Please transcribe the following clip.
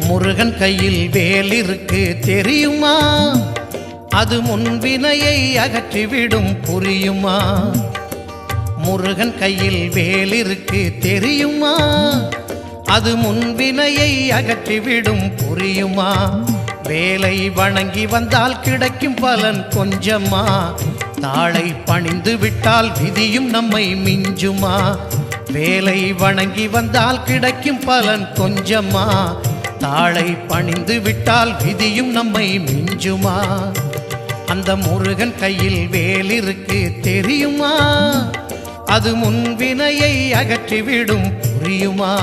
முருகன் கையில் வேல் இருக்கு தெரியுமா? அது முன்வினையை அகற்றிவிடும் புரியுமா? முருகன் கையில் வேல் இருக்கு தெரியுமா? அது முன்வினையை அகற்றிவிடும் புரியுமா? வேலை வணங்கி வந்தால் கிடைக்கும் பலன் கொஞ்சமா? தாளை பணிந்து விட்டால் விதியும் நம்மை மிஞ்சுமா? வேலை வணங்கி வந்தால் கிடைக்கும் பலன் கொஞ்சமா? தாளை பணிந்து விட்டால் விதியும் நம்மை மிஞ்சுமா? அந்த முருகன் கையில் வேல் இருக்கு தெரியுமா? அது முன்வினையை அகற்றிவிடும் புரியுமா?